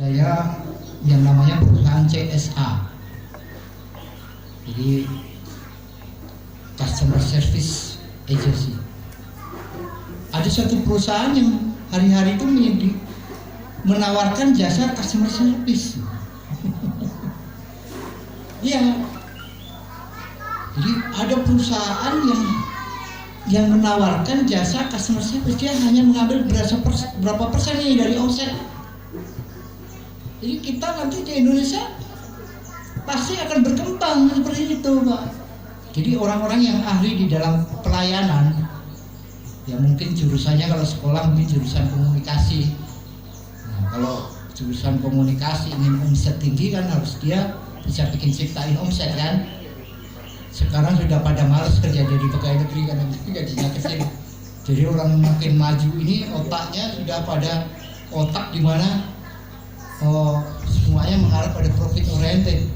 saya yang namanya perusahaan CSA, jadi Customer Service Agency. Ada satu perusahaan yang hari-hari itu menawarkan jasa customer service. Iya. Jadi ada perusahaan yang menawarkan jasa customer service, dia hanya mengambil berapa persen ini dari omset. Jadi kita nanti di Indonesia pasti akan berkembang seperti itu, Pak. Jadi orang-orang yang ahli di dalam pelayanan, ya mungkin jurusannya kalau sekolah mungkin jurusan komunikasi. Nah, kalau jurusan komunikasi ingin omset tinggi kan harus dia bisa bikin ciptain omset kan. Sekarang sudah pada malas kerja jadi pegawai negeri karena gajinya kecil. Jadi orang makin maju ini otaknya sudah pada otak di mana semuanya mengarah pada profit oriented.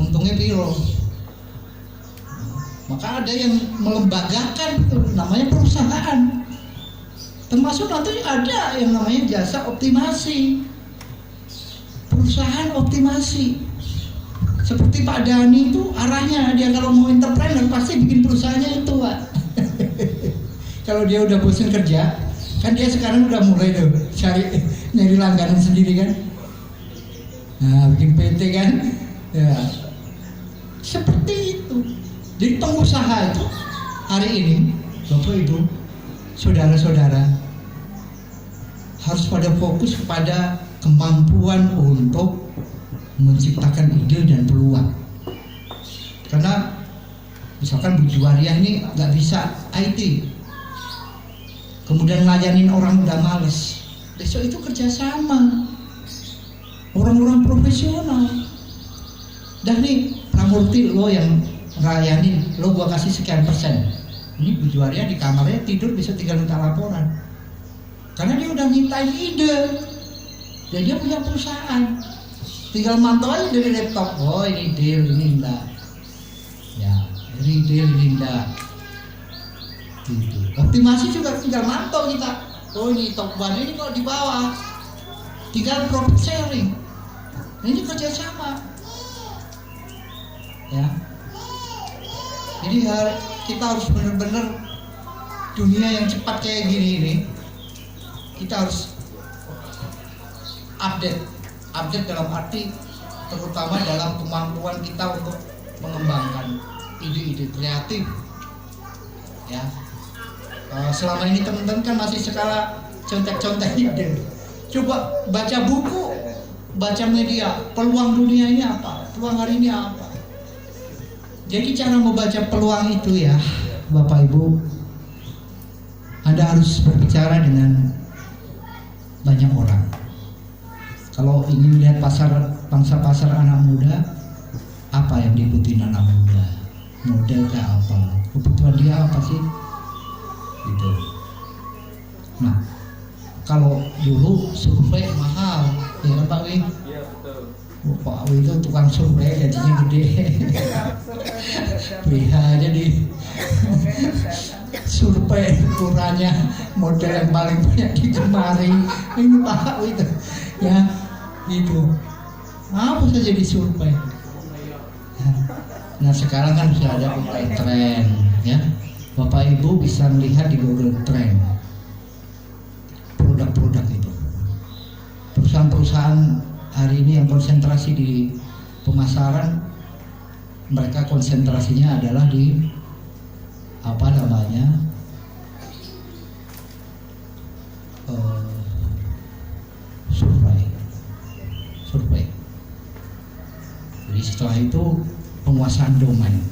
Untungnya piro. Maka ada yang melembagakan itu namanya perusahaan. Termasuk nanti ada yang namanya jasa optimasi. Perusahaan optimasi. Seperti Pak Dhani itu arahnya dia kalau mau entrepreneur pasti bikin perusahaannya itu, Pak. Kalau dia udah bosan kerja, kan dia sekarang udah mulai tuh nyari langganan sendiri kan. Nah, bikin PT kan. Ya. Seperti itu. Jadi pengusaha itu hari ini, Bapak Ibu, saudara-saudara, harus pada fokus kepada kemampuan untuk menciptakan ide dan peluang. Karena misalkan Bu Juwaria ini nggak bisa IT, kemudian ngelayanin orang udah males, besok itu kerjasama orang-orang profesional. Dah nih Pramurti lo yang ngelayanin, lo gua kasih sekian persen. Ini Bu Juwaria di kamarnya tidur bisa tinggal minta laporan, karena dia udah mintain ide dan dia punya perusahaan. Tinggal mantau aja dari laptop. Oh ini deal, ini enggak. Ya, ini deal, ini enggak. Gitu. Optimasi juga tinggal mantau kita. Oh ini top one, ini kalau di bawah. Tinggal profit sharing. Ini kerjasama. Ya. Jadi kita harus benar-benar dunia yang cepat kayak gini ini, kita harus update dalam arti terutama dalam kemampuan kita untuk mengembangkan ide-ide kreatif. Ya, selama ini teman-teman kan masih skala contek-contek ide. Coba baca buku, baca media, peluang dunia ini apa, peluang hari ini apa. Jadi cara membaca peluang itu ya, Bapak Ibu, Anda harus berbicara dengan banyak orang. Kalau ingin lihat pangsa pasar anak muda, apa yang dibutuhin anak muda? Modelnya apa? Kebutuhan dia apa sih? Gitu. Nah, kalau dulu survei mahal, ya kan Pak Wi? Iya betul. Pak Wi itu tukang survei gajinya gede. BH aja di survei ukurannya model yang paling banyak digemari. Ini Pak Wi itu, ya. Gitu, apa saja disurvei. Nah sekarang kan sudah ada Google Trend, ya. Bapak Ibu bisa melihat di Google Trend produk-produk itu. Perusahaan-perusahaan hari ini yang konsentrasi di pemasaran, mereka konsentrasinya adalah di apa namanya? Survei. Jadi setelah itu penguasaan domain.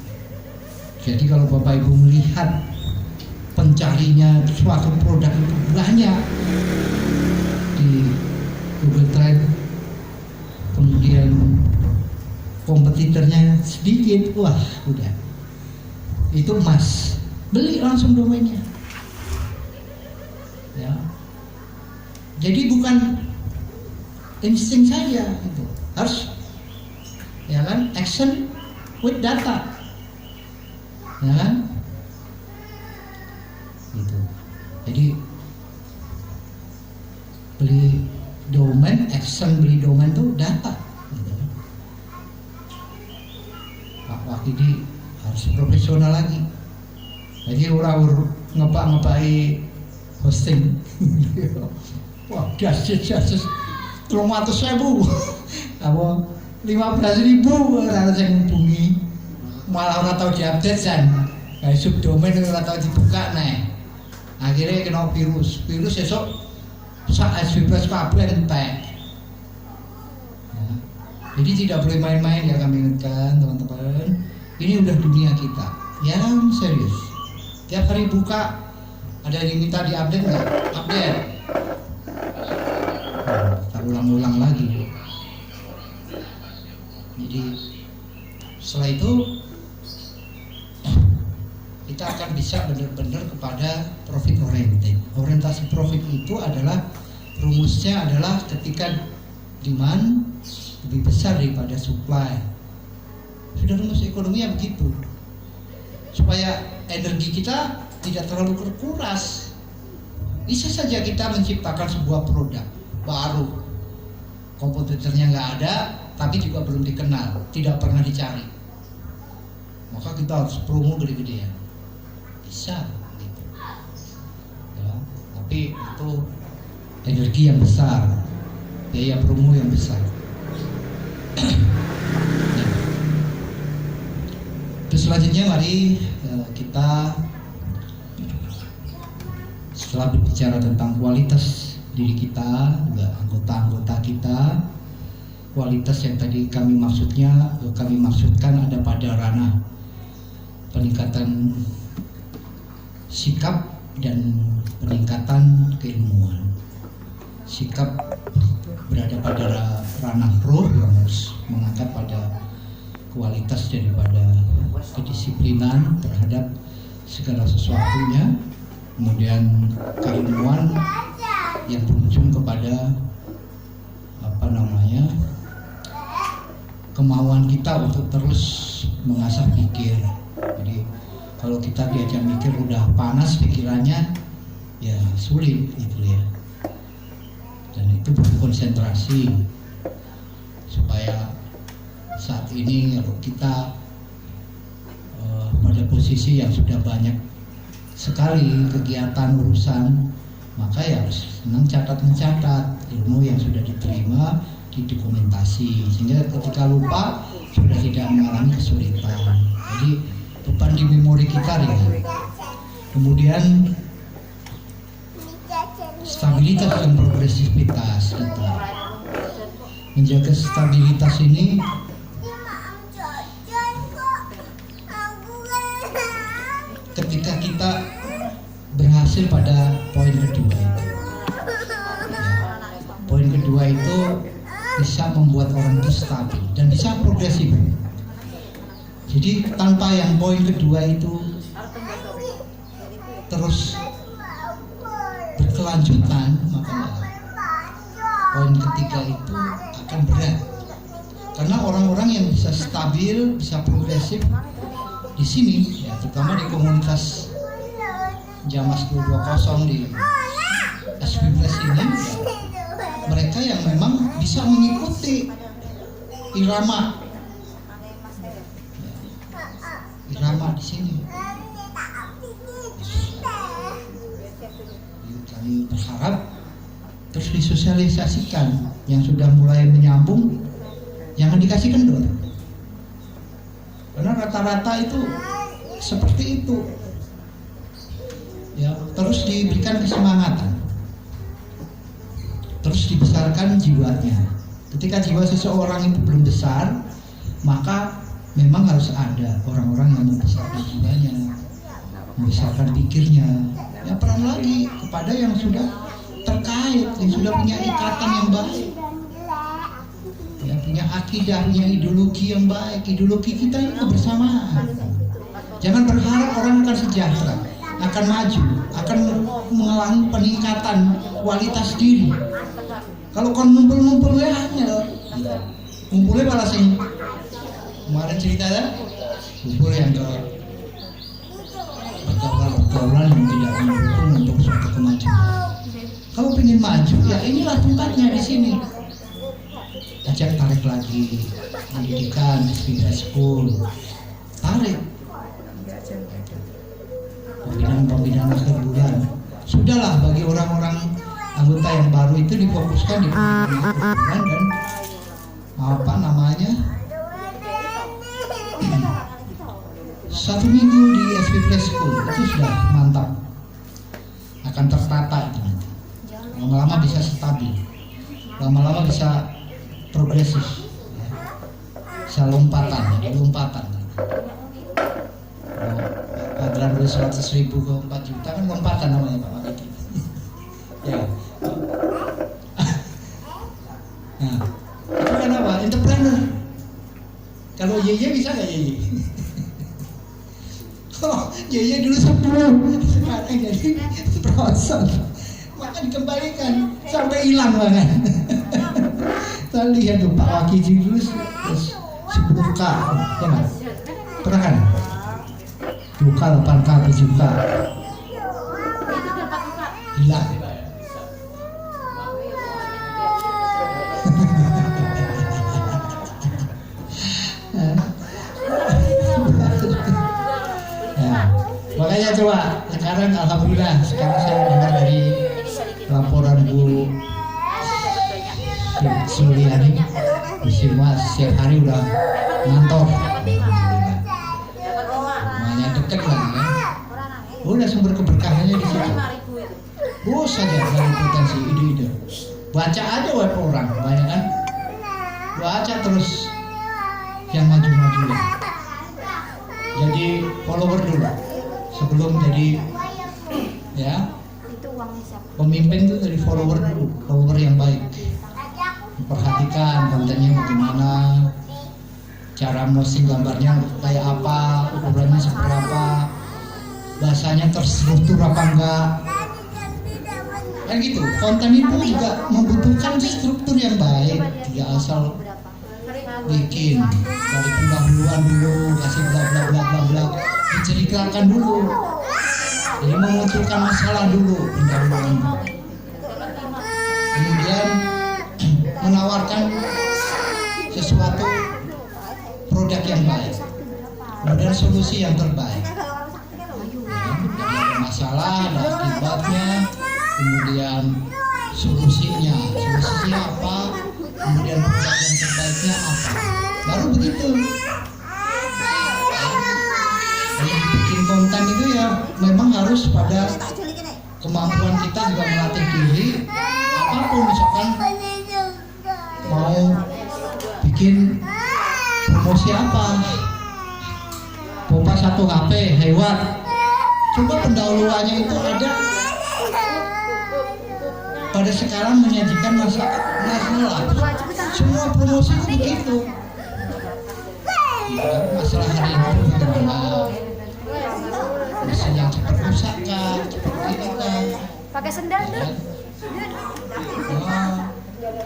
Jadi kalau Bapak Ibu melihat pencarinya suatu produk itu banyak di Google Trend, kemudian kompetitornya sedikit, wah udah itu emas, beli langsung domainnya. Ya. Jadi bukan insting saja itu, harus ya kan, action with data, ya kan, gitu. Jadi beli domain, action beli domain pemerintahan tuh data. Pak Wakidi harus profesional lagi. Jadi orang ngebak-ngebai hosting. Wah, jas-jas 300.000. Apa 15.000 orang yang hubungi. Malah orang tahu diupdate kan. Kayak subdomain orang tahu dibuka nih. Akhirnya kena virus esok saat bebas kabel entek. Ya. Jadi tidak boleh main-main ya, kami ingatkan teman-teman. Ini udah dunia kita yang serius. Tiap hari buka ada yang minta diupdate nggak? Update. Tak ulang-ulang lagi. Jadi setelah itu kita akan bisa benar-benar kepada profit oriented. Orientasi profit itu adalah rumusnya adalah ketika demand lebih besar daripada supply. Sudah rumus ekonominya begitu. Supaya energi kita tidak terlalu terkuras. Bisa saja kita menciptakan sebuah produk baru, kompetitornya nggak ada, tapi juga belum dikenal, tidak pernah dicari. Maka kita harus promo gede-gedean. Bisa gitu. Ya, tapi itu energi yang besar, biaya promo yang besar. Ya. Terus selanjutnya mari kita setelah berbicara tentang kualitas diri kita, juga anggota-anggota kita, kualitas yang tadi kami maksudkan ada pada ranah peningkatan sikap dan peningkatan keilmuan. Sikap berada pada ranah roh yang harus mengangkat pada kualitas daripada kedisiplinan terhadap segala sesuatunya. Kemudian keilmuan yang berujung kepada kemauan kita untuk terus mengasah pikir. Jadi kalau kita diajak mikir udah panas pikirannya, ya sulit gitu ya. Dan itu butuh konsentrasi supaya saat ini kalau kita pada posisi yang sudah banyak sekali kegiatan urusan, maka ya harus senang mencatat ilmu yang sudah diterima, didokumentasi, sehingga ketika lupa sudah tidak mengalami kesulitan. Jadi beban di memori kita ringan. Kemudian stabilitas dan progresivitas kita. Menjaga stabilitas ini ketika kita berhasil pada poin kedua itu. Poin kedua itu bisa membuat orang itu stabil dan bisa progresif. Jadi tanpa yang poin kedua itu terus berkelanjutan, maka poin ketiga itu akan berat. Karena orang-orang yang bisa stabil, bisa progresif di sini, ya, terutama di komunitas Jamas 220 di SPPS ini, ya, mereka yang memang bisa mengikuti irama di sini. Kami berharap terus disosialisasikan, yang sudah mulai menyambung jangan dikasih kendor, karena rata-rata itu seperti itu ya. Terus diberikan kesemangatan, terus dibesarkan jiwanya. Ketika jiwa seseorang itu belum besar, maka memang harus ada orang-orang yang membesarkan jiwanya, membesarkan pikirnya. Ya, peran lagi kepada yang sudah terkait, yang sudah punya ikatan yang baik, ya, punya akidah, punya ideologi yang baik. Ideologi kita ini kebersamaan. Jangan berharap orang akan sejahtera, akan maju, akan mengalami peningkatan kualitas diri. Kalau kon ngumpul-ngumpul ya hanya ngumpulnya malah sing kemarin cerita ya, ngumpul yang ke pergaulan yang tidak mendukung untuk suatu kemajuan. Kalau ingin maju, ya inilah tempatnya di sini. ajak tarik lagi pendidikan SPPS School, tarik pembinaan akhir bulan. Sudahlah, bagi orang-orang anggota yang baru itu difokuskan di pembinaan akhir bulan dan apa namanya 1 minggu di SPPS School itu sudah mantap, akan tertata itu nanti. Lama-lama bisa stabil, lama-lama bisa progresif, ya. Bisa lompatan, jadi lompatan. Padaran 100.000 ke 4 juta kan lompatan namanya Pak Makiti. Ya. Nah, itu kan apa? Entrepreneur. Kalau Yeye bisa nggak Yeye? Oh, Yeye dulu 10, sekarang jadi perosot. Maka dikembalikan sampai hilang banget. Kita lihat tuh Pak Wakiji dulu 10K, ya nggak? Pernah kan? 2K, 8K, 7K. Hilang. Makanya coba sekarang alhamdulillah sekarang saya dengar dari laporan Bu Suliani semua setiap hari udah ngantor, namanya deket lah ya, udah sumber keberkahannya di situ. Saja dari potensi ide-ide, baca aja web orang banyak kan, baca terus yang maju-maju ya. Jadi follower dulu sebelum jadi ya pemimpin itu dari follower dulu, follower yang baik. Perhatikan kontennya bagaimana, cara posting gambarnya kayak apa, ukurannya seperti apa, bahasanya terstruktur apa enggak, kan gitu. Konten itu juga membutuhkan struktur yang baik, tidak asal bikin dari pendahuluan dulu, kasih bla bla bla bla bla, diceritakan dulu, jadi memunculkan masalah dulu pendahuluan, kemudian menawarkan sesuatu produk yang baik, kemudian solusi yang terbaik. Jadi ada masalah, ada akibatnya, kemudian solusinya apa, kemudian produk yang terbaiknya apa, baru begitu. Yang bikin konten itu ya memang harus pada kemampuan kita juga melatih diri. Apapun, misalkan mau bikin promosi apa, pompa 1 HP hewan, coba pendahuluannya itu ada pada sekarang menyajikan masalah. Semua promosi itu begitu. Masalah hari ini bagaimana, mesin yang cepat rusak kah, cepat ini kah, pakai sendal tuh,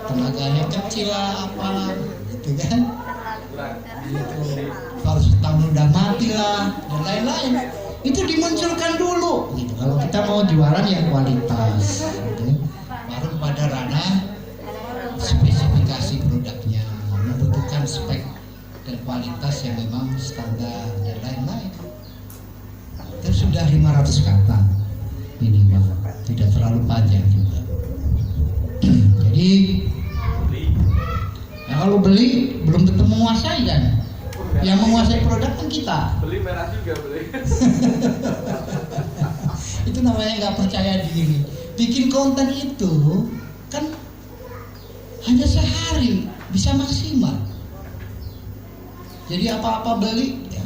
tenaganya kecil lah apa, gitu kan? Gitu. Kalau setahun udah mati lah dan lain-lain. Itu dimunculkan dulu, gitu. Kalau kita mau jualan yang kualitas, gitu. Baru pada ranah spesifikasi produknya, membutuhkan spek dan kualitas yang memang standar dan lain-lain. Itu sudah 500 kata minimal, tidak terlalu panjang juga. Jadi ya kalau beli belum tentu menguasai kan, yang menguasai produk kan kita. Beli merah juga beli. Itu namanya nggak percaya diri. Bikin konten itu kan hanya sehari bisa maksimal. Jadi apa-apa beli, ya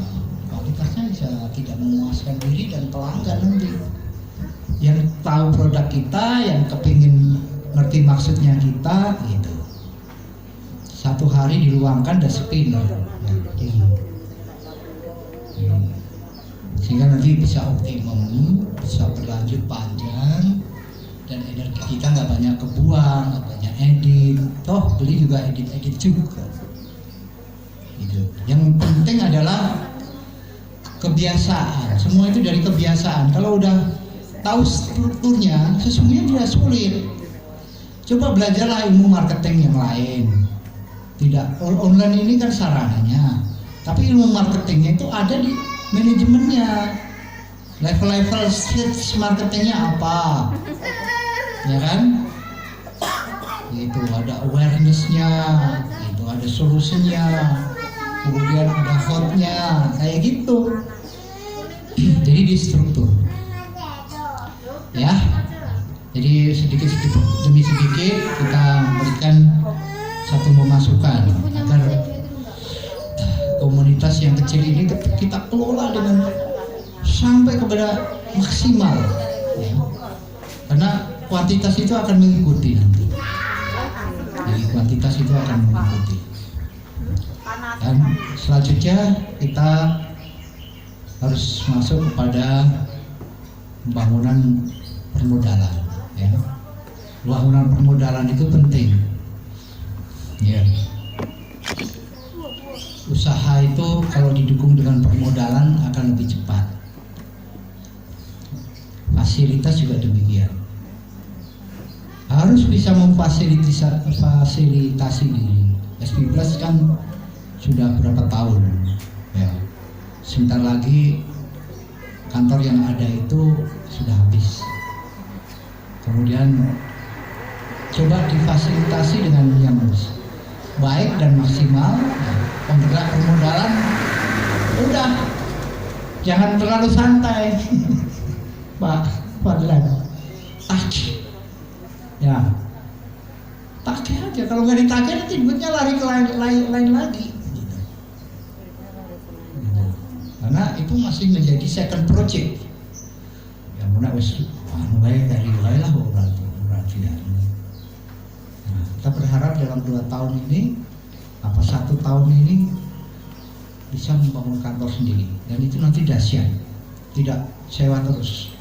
kualitasnya bisa tidak memuaskan diri dan pelanggan nanti. Yang tahu produk kita, yang kepingin ngerti maksudnya kita, gitu. 1 hari diluangkan udah spinner, ya, gitu. Sehingga nanti bisa optimum, bisa berlanjut panjang, dan energi kita nggak banyak kebuang, nggak banyak edit. Toh beli juga edit juga. Gitu. Yang penting adalah kebiasaan. Semua itu dari kebiasaan. Kalau udah tahu strukturnya, sesungguhnya tidak sulit. Coba belajarlah ilmu marketing yang lain. Tidak, online ini kan sarananya, tapi ilmu marketingnya itu ada di manajemennya. Level-level stage marketingnya apa, ya kan? Itu ada awarenessnya, itu ada solusinya, kemudian ada hotnya, kayak gitu. Jadi di struktur, ya. Jadi sedikit demi sedikit kita memberikan satu pemasukan agar komunitas yang kecil ini kita kelola dengan sampai kepada maksimal, ya. Karena kuantitas itu akan mengikuti nanti. Jadi kuantitas itu akan mengikuti. Dan selanjutnya kita harus masuk kepada pembangunan permodalan, ya. Pembangunan permodalan itu penting, ya. Usaha itu kalau didukung dengan permodalan akan lebih cepat. Fasilitas juga demikian. Harus bisa memfasilitasi diri. SP Plus kan sudah berapa tahun, ya. Sebentar lagi kantor yang ada itu sudah habis. Kemudian coba difasilitasi dengan yang baik dan maksimal, ya. Penggerak permodalan udah, jangan terlalu santai. Pak Fadlan, ya tagih aja. Kalau nggak ditagih nanti duitnya lari ke lain lagi. Karena itu masih menjadi second project. Ya mana wes mulai dari lah berarti ya. Nah, kita berharap dalam 2 tahun ini, 1 tahun ini bisa membangun kantor sendiri, dan itu nanti dahsyat, tidak sewa terus.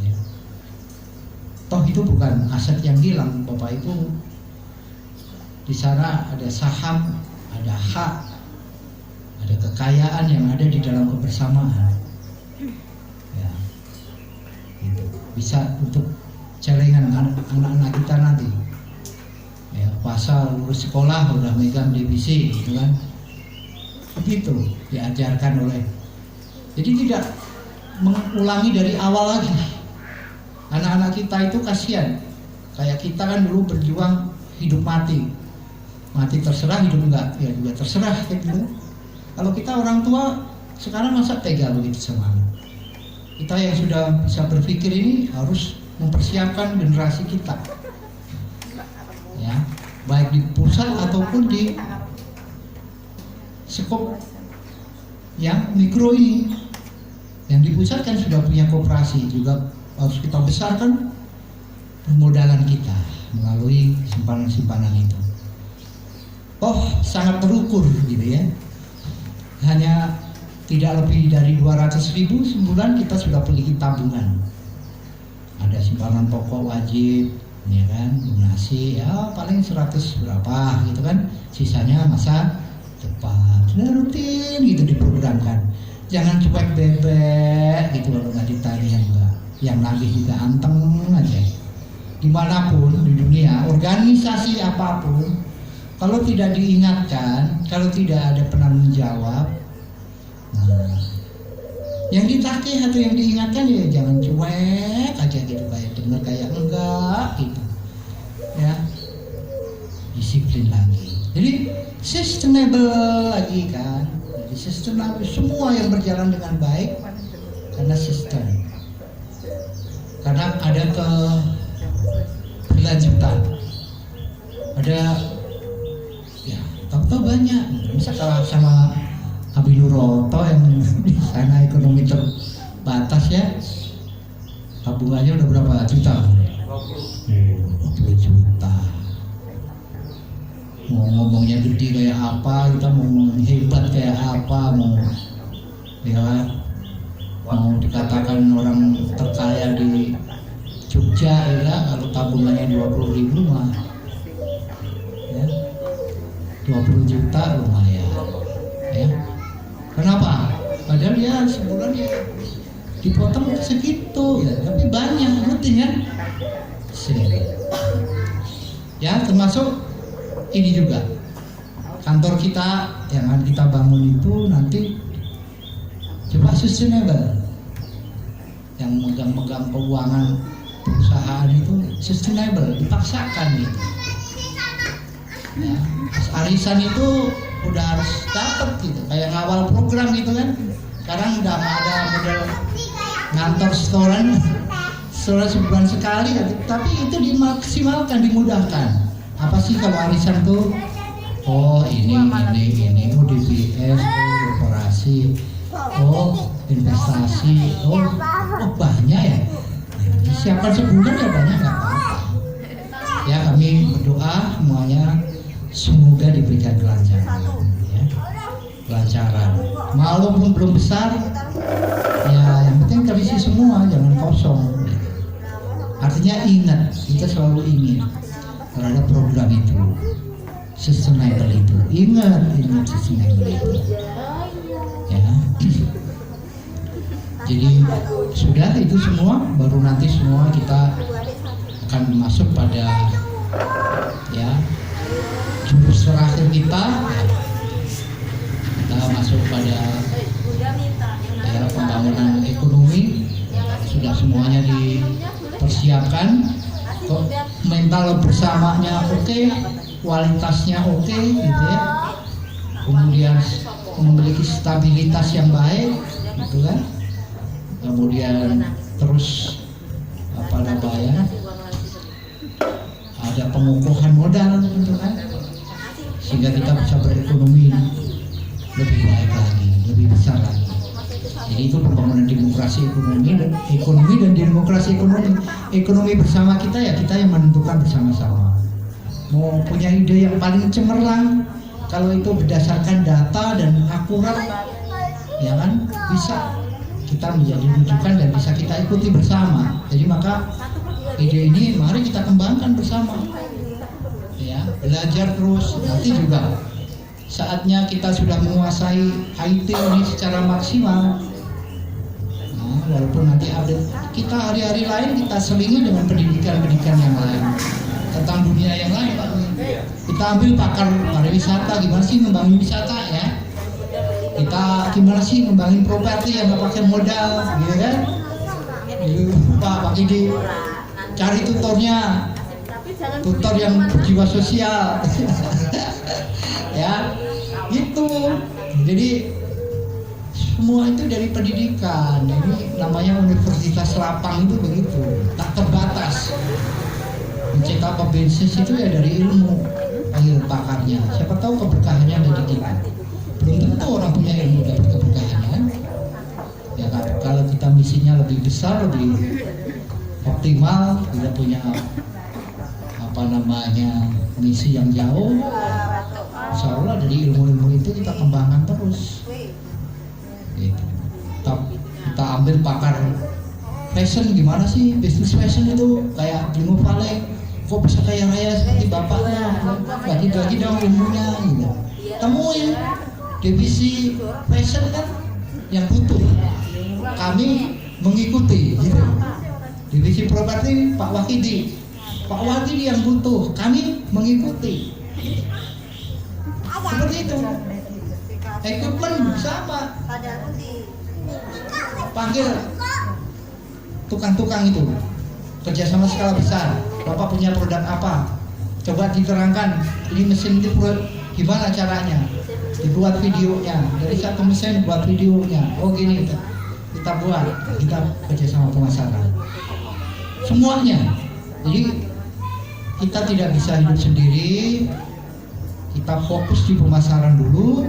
Ya. Toh itu bukan aset yang hilang, Bapak Ibu. Di sana ada saham, ada hak, ada kekayaan yang ada di dalam kebersamaan. Ya, gitu. Bisa untuk celengan anak-anak kita nanti. Ya, puasa lulus sekolah udah megang divisi, gitu kan? Begitu diajarkan oleh. Jadi tidak mengulangi dari awal lagi. Anak-anak kita itu kasihan. Kayak kita kan dulu berjuang hidup mati. Mati terserah, hidup enggak, ya juga terserah kayak gitu. Kalau kita orang tua sekarang masa tega begitu sama anak. Kita yang sudah bisa berpikir ini harus mempersiapkan generasi kita, ya, baik di pusat ataupun di skop yang mikro ini. Yang di pusat kan sudah punya koperasi, juga harus kita besarkan permodalan kita melalui simpanan-simpanan itu. Oh, sangat terukur gitu ya. Hanya tidak lebih dari 200.000 sebulan kita sudah memiliki tabungan. Ada simpanan pokok wajib, ya kan, donasi ya paling 100 berapa gitu kan. Sisanya masa depan. Sudah rutin gitu diprogramkan. Jangan cuek bebek gitu kalau nggak ditanya enggak. Yang nagih juga anteng aja. Dimanapun di dunia, organisasi apapun, kalau tidak diingatkan, kalau tidak ada penanggung jawab, nah, yang ditagih atau yang diingatkan ya jangan cuek aja gitu, kayak dengar kayak enggak gitu, ya, disiplin lagi. Jadi sustainable lagi kan, jadi sustainable, semua yang berjalan dengan baik karena sistem, karena ada keberlanjutan, ada. Tahu banyak, bisa kalah sama Abi Nuroto yang di sana ekonomi terbatas ya, tabungannya udah berapa juta? 20 juta. Mau ngomongnya gede kayak apa, kita mau ngomong hebat kayak apa, mau dikatakan orang terkaya di Jogja ya, kalau tabungannya 20.000 mah. 20 juta lumayan, ya. Kenapa? Padahal ya sebulan ya dipotong segitu ya, tapi banyak rutin kan. Ya, termasuk ini juga kantor kita yang akan kita bangun itu nanti coba sustainable, yang megang-megang keuangan perusahaan itu sustainable, dipaksakan gitu ya. Arisan itu udah harus dapat gitu, kayak ngawal program gitu kan. Sekarang udah nggak ada model ngantor setoran sebulan sekali, tapi itu dimaksimalkan, dimudahkan. Apa sih kalau arisan tuh? Oh ini, oh DBS, oh korporasi, oh investasi, oh banyak ya. Siapkan sebulan ya banyak, nggak apa-apa. Ya kami berdoa semuanya semoga diberikan kelancaran, ya. Kelancaran. Walaupun belum besar, ya yang penting terisi semua, jangan kosong. Artinya ingat, kita selalu ingin terhadap program itu, sustainable itu. Ingat sustainable itu. Ya. Jadi sudah itu semua, baru nanti semua kita akan masuk pada ya jurus terakhir kita. Kita masuk pada ya pembangunan ekonomi. Sudah semuanya dipersiapkan. Kok mental bersamanya oke, kualitasnya oke gitu ya. Kemudian memiliki stabilitas yang baik gitu kan. Kemudian terus apa namanya, ada pengukuhan modal gitu kan, sehingga kita bisa berekonomi lebih baik lagi, lebih besar lagi. Jadi itu pembangunan demokrasi ekonomi dan demokrasi ekonomi bersama kita, ya kita yang menentukan bersama-sama. Mau punya ide yang paling cemerlang, kalau itu berdasarkan data dan akurat, ya kan bisa kita menjadi rujukan dan bisa kita ikuti bersama. Jadi maka ide ini mari kita kembangkan bersama, ya belajar terus. Nanti juga saatnya kita sudah menguasai IT ini secara maksimal. Nah, walaupun nanti ada kita hari-hari lain kita selingi dengan pendidikan yang lain tentang dunia yang lain, Pak. Kita ambil pakar pariwisata, gimana sih ngembangin wisata ya. Kita gimana sih ngembangin properti yang nggak pakai modal, gitu kan? Pak Ide cari tutornya, tutor yang berjiwa sosial, ya, gitu. Jadi semua itu dari pendidikan. Ini namanya universitas lapang itu begitu, tak terbatas. Mencetak pebisnis itu ya dari ilmu, panggil pakarnya. Siapa tahu keberkahannya ada di kita. Belum tentu orang punya ilmu dapat keberkahan kan? Ya kan? Kalau kita misinya lebih besar, lebih optimal, tidak punya apa namanya misi yang jauh, insya Allah dari ilmu-ilmu itu kita kembangkan terus. Gitu. Kita ambil pakar fashion, gimana sih bisnis fashion itu, kayak Bimo Vale, kok bisa kaya raya seperti bapaknya, bagi-bagi dong ilmunya gitu. Temuin divisi fashion kan yang butuh, kami mengikuti gitu. Divisi properti Pak Wakidi yang butuh, kami mengikuti. Seperti itu. Equipment sama, panggil tukang-tukang itu, kerjasama skala besar. Bapak punya produk apa? Coba diterangkan, ini mesin itu gimana caranya? Dibuat videonya, dari satu mesin buat videonya. Oh gini kita buat, kita kerjasama pemasaran. Semuanya. Jadi kita tidak bisa hidup sendiri. Kita fokus di pemasaran dulu.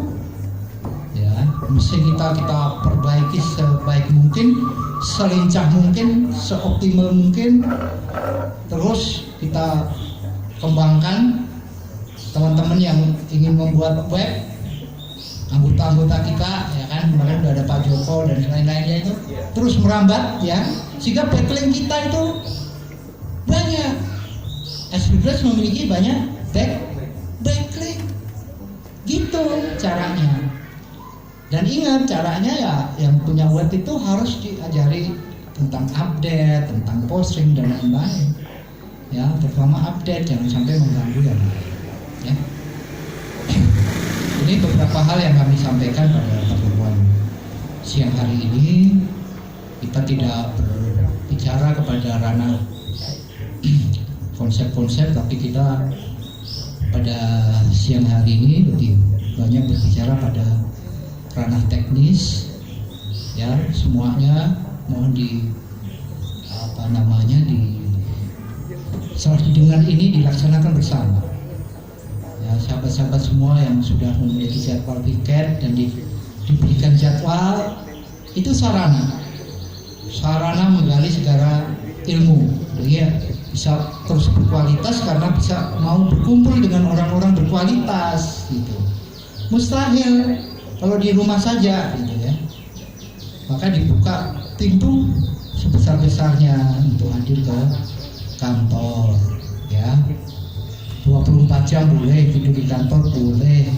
Ya, mesin kita perbaiki sebaik mungkin, selincah mungkin, seoptimal mungkin. Terus kita kembangkan teman-teman yang ingin membuat web, anggota-anggota kita, ya kan, kemarin udah ada Pak Joko dan lain-lainnya itu terus merambat ya, sehingga backlink kita itu banyak. SBBLS memiliki banyak backlink gitu caranya. Dan ingat caranya ya, yang punya web itu harus diajari tentang update, tentang posting dan lain-lain ya, terutama update, jangan sampai mengganggu yang lain. Ya. Ini beberapa hal yang kami sampaikan pada pertemuan siang hari ini. Kita tidak berbicara kepada ranah konsep-konsep, tapi kita pada siang hari ini lebih banyak berbicara pada ranah teknis. Ya, semuanya mohon dengan ini dilaksanakan bersama. Ya, sahabat-sahabat semua yang sudah memiliki jadwal piket dan diberikan jadwal, itu sarana menggali segala ilmu. Ya, bisa terus berkualitas karena bisa mau berkumpul dengan orang-orang berkualitas gitu. Mustahil kalau di rumah saja gitu ya. Maka dibuka pintu sebesar-besarnya untuk hadir ke kantor ya. 24 jam boleh tidur di kantor, boleh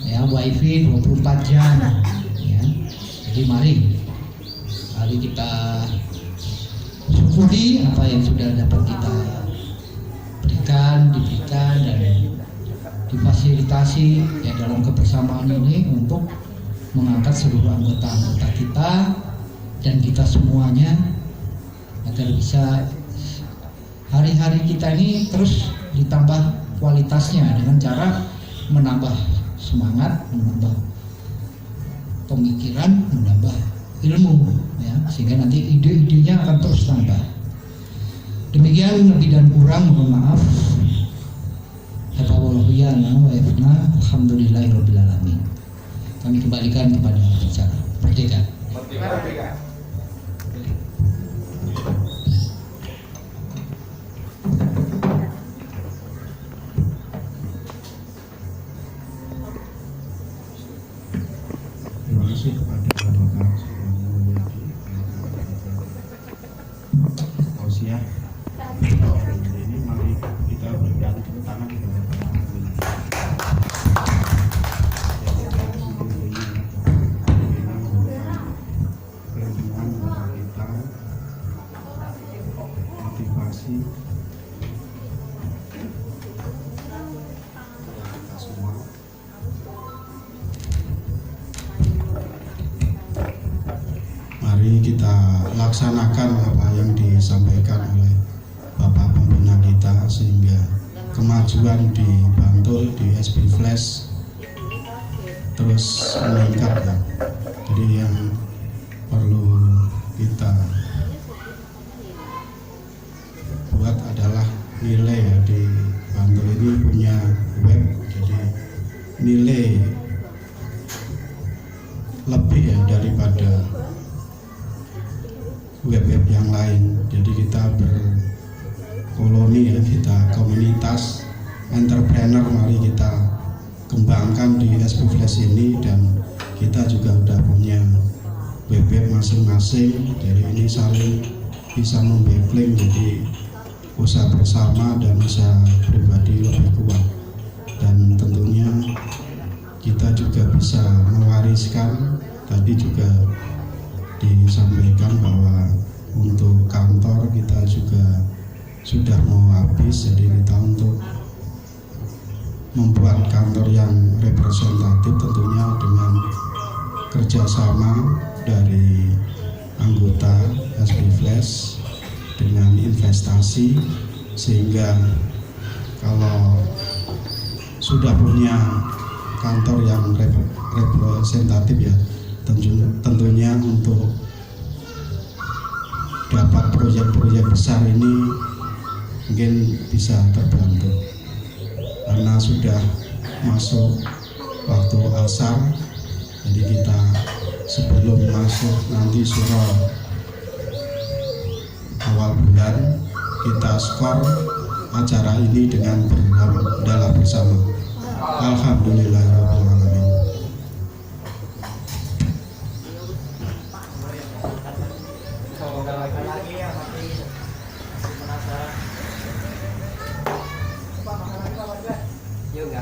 ya, wifi 24 jam ya. Jadi mari kita syukuri apa yang sudah dapat kita diberikan dan difasilitasi ya dalam kebersamaan ini untuk mengangkat seluruh anggota kita dan kita semuanya agar bisa hari-hari kita ini terus ditambah kualitasnya dengan cara menambah semangat, menambah pemikiran, menambah ilmu ya, sehingga nanti ide-idenya akan terus tambah. Demikian lebih dan kurang mohon maaf. Alhamdulillahirabbil alamin. Kami kembalikan kepada bicara Merdeka. Terima kasih kepada Bapak Tausiah. Ini mari kita berikan tepuk tangan kepada Bapak. Motivasi kita semua. Mari kita laksanakan apa yang disampaikan oleh Bapak Pembina kita sehingga kemajuan di Bantul, di SP Flash terus meningkat ya. Jadi yang perlu kita buat adalah nilai ya, di Bantul ini punya web, jadi nilai lebih ya daripada web-web yang lain. Jadi kita berkoloni ya, kita komunitas entrepreneur, mari kita kembangkan di SP Flash ini, dan kita juga udah punya web-web masing-masing. Jadi ini saling bisa membacklink, jadi usaha bersama dan usaha pribadi lebih kuat. Dan tentunya kita juga bisa mewariskan, tadi juga disampaikan bahwa untuk kantor kita juga sudah mau habis, jadi kita untuk membuat kantor yang representatif tentunya dengan kerjasama dari anggota SP Flash dengan investasi, sehingga kalau sudah punya kantor yang representatif ya, tentunya untuk dapat proyek-proyek besar ini mungkin bisa terbantu karena sudah masuk waktu asar. Jadi kita sebelum masuk nanti surau awal bulan, kita skor acara ini dengan berhamdalah bersama. Alhamdulillah.